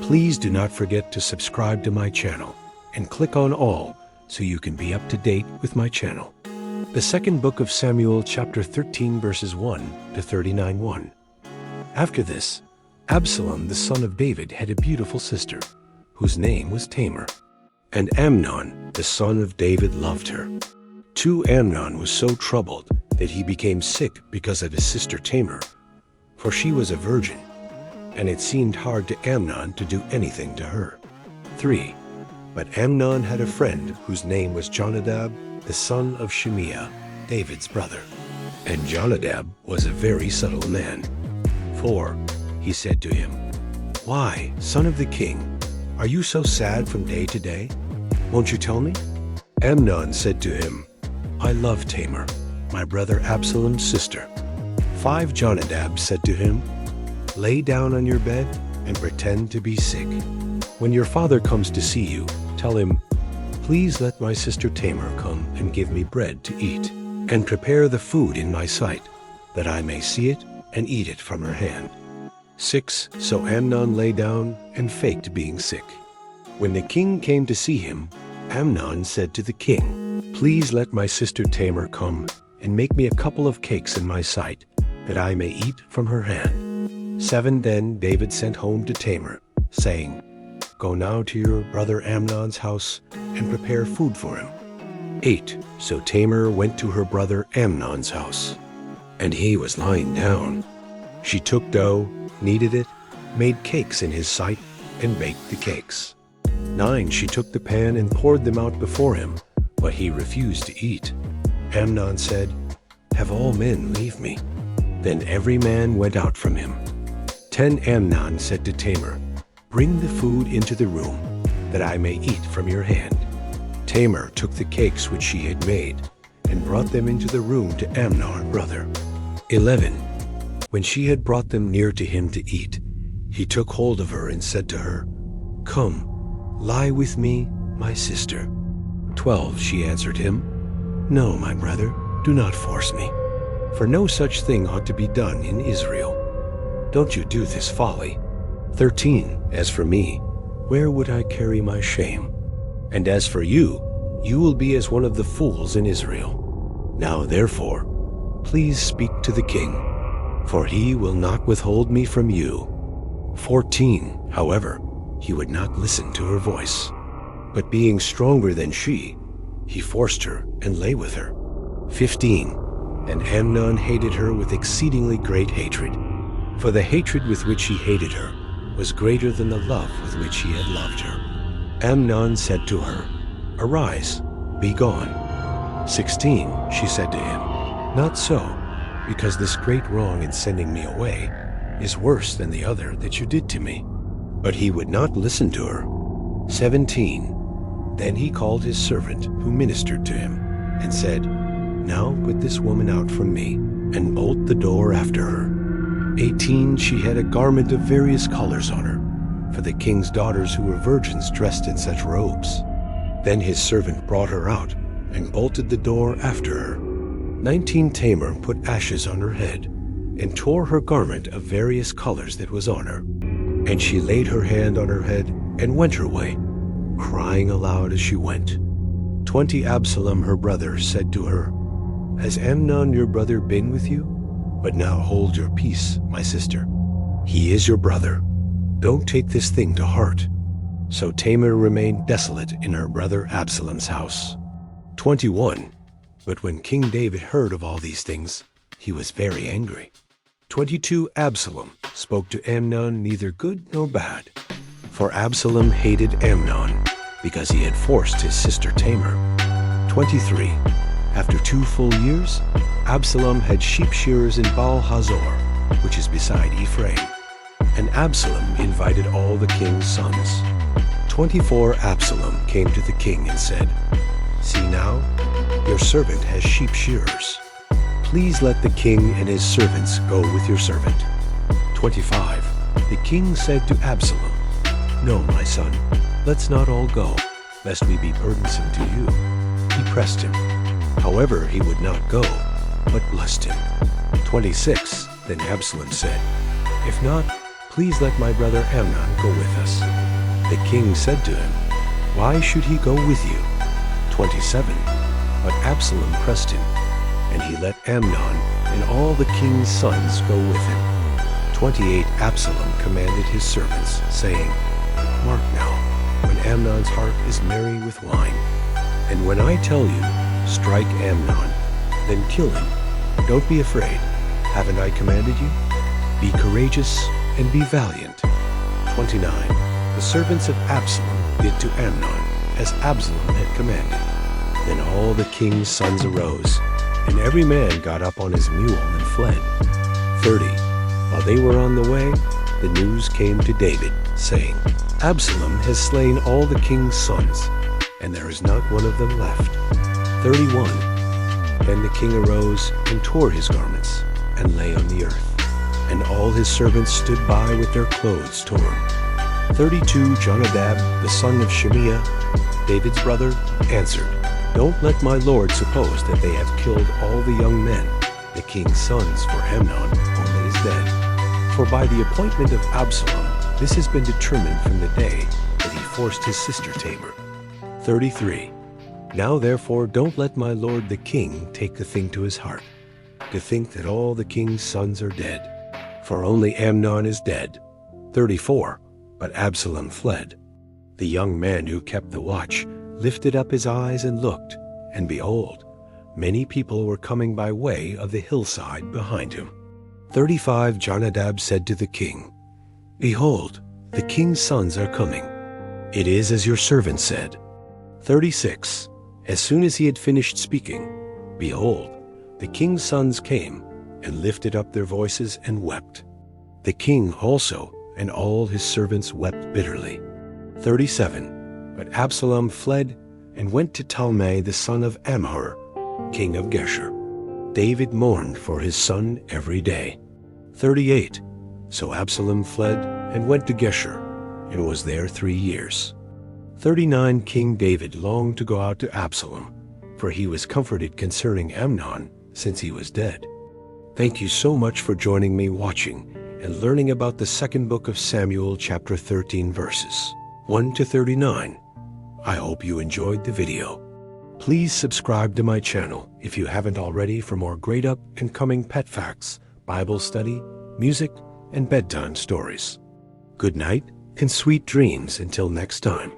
Please do not forget to subscribe to my channel and click on all so you can be up to date with my channel. The second book of Samuel, chapter 13, verses 1 to 39:1. After this, Absalom, the son of David, had a beautiful sister, whose name was Tamar. And Amnon, the son of David, loved her. 2 Amnon was so troubled that he became sick because of his sister Tamar, for she was a virgin, and it seemed hard to Amnon to do anything to her. 3. But Amnon had a friend whose name was Jonadab, the son of Shimeah, David's brother. And Jonadab was a very subtle man. 4. He said to him, "Why, son of the king, are you so sad from day to day? Won't you tell me?" Amnon said to him, "I love Tamar, my brother Absalom's sister." 5. Jonadab said to him, "Lay down on your bed and pretend to be sick. When your father comes to see you, tell him, 'Please let my sister Tamar come and give me bread to eat, and prepare the food in my sight, that I may see it and eat it from her hand.'" 6. So Amnon lay down and faked being sick. When the king came to see him, Amnon said to the king, "Please let my sister Tamar come and make me a couple of cakes in my sight, that I may eat from her hand." 7. Then David sent home to Tamar, saying, "Go now to your brother Amnon's house and prepare food for him." 8. So Tamar went to her brother Amnon's house, and he was lying down. She took dough, kneaded it, made cakes in his sight, and baked the cakes. 9. She took the pan and poured them out before him, but he refused to eat. Amnon said, "Have all men leave me." Then every man went out from him. 10. Amnon said to Tamar, "Bring the food into the room, that I may eat from your hand." Tamar took the cakes which she had made, and brought them into the room to Amnon her brother. 11. When she had brought them near to him to eat, he took hold of her and said to her, "Come, lie with me, my sister." 12. She answered him, "No, my brother, do not force me, for no such thing ought to be done in Israel. Don't you do this folly." 13. As for me, where would I carry my shame? And as for you, you will be as one of the fools in Israel. Now therefore, please speak to the king, for he will not withhold me from you. 14. However, he would not listen to her voice, but being stronger than she, he forced her and lay with her. 15. And Amnon hated her with exceedingly great hatred, for the hatred with which he hated her was greater than the love with which he had loved her. Amnon said to her, "Arise, be gone." 16. She said to him, "Not so, because this great wrong in sending me away is worse than the other that you did to me." But he would not listen to her. 17. Then he called his servant who ministered to him, and said, "Now put this woman out from me, and bolt the door after her." 18. She had a garment of various colors on her, for the king's daughters who were virgins dressed in such robes. Then his servant brought her out, and bolted the door after her. 19. Tamar put ashes on her head, and tore her garment of various colors that was on her. And she laid her hand on her head, and went her way, crying aloud as she went. 20. Absalom her brother said to her, "Has Amnon your brother been with you? But now hold your peace, my sister. He is your brother. Don't take this thing to heart." So Tamar remained desolate in her brother Absalom's house. 21. But when King David heard of all these things, he was very angry. 22. Absalom spoke to Amnon neither good nor bad, for Absalom hated Amnon, because he had forced his sister Tamar. 23. After 2 full years, Absalom had sheep shearers in Baal-Hazor, which is beside Ephraim. And Absalom invited all the king's sons. 24. Absalom came to the king and said, "See now, your servant has sheep shearers. Please let the king and his servants go with your servant." 25. The king said to Absalom, "No, my son, let's not all go, lest we be burdensome to you." He pressed him. However, he would not go, but blessed him. 26. Then Absalom said, "If not, please let my brother Amnon go with us." The king said to him, "Why should he go with you?" 27. But Absalom pressed him, and he let Amnon and all the king's sons go with him. 28. Absalom commanded his servants, saying, "Mark now, when Amnon's heart is merry with wine, and when I tell you, strike Amnon, then kill him. Don't be afraid. Haven't I commanded you? Be courageous and be valiant." 29. The servants of Absalom did to Amnon as Absalom had commanded. Then all the king's sons arose, and every man got up on his mule and fled. 30. While they were on the way, the news came to David, saying, "Absalom has slain all the king's sons, and there is not one of them left." 31. Then the king arose and tore his garments, and lay on the earth, and all his servants stood by with their clothes torn. 32. Jonadab, the son of Shimea, David's brother, answered, "Don't let my lord suppose that they have killed all the young men, the king's sons, for Amnon only is dead. For by the appointment of Absalom, this has been determined from the day that he forced his sister Tamar." 33. Now therefore don't let my lord the king take the thing to his heart, to think that all the king's sons are dead, for only Amnon is dead. 34. But Absalom fled. The young man who kept the watch lifted up his eyes and looked, and behold, many people were coming by way of the hillside behind him. 35. Jonadab said to the king, "Behold, the king's sons are coming. It is as your servant said." 36. As soon as he had finished speaking, behold, the king's sons came and lifted up their voices and wept. The king also and all his servants wept bitterly. 37. But Absalom fled and went to Talmai the son of Amhur, king of Geshur. David mourned for his son every day. 38. So Absalom fled and went to Geshur, and was there 3 years. 39. King David longed to go out to Absalom, for he was comforted concerning Amnon, since he was dead. Thank you so much for joining me watching and learning about the second book of Samuel, chapter 13, verses 1 to 39. I hope you enjoyed the video. Please subscribe to my channel if you haven't already for more great up and coming pet facts, Bible study, music, and bedtime stories. Good night and sweet dreams until next time.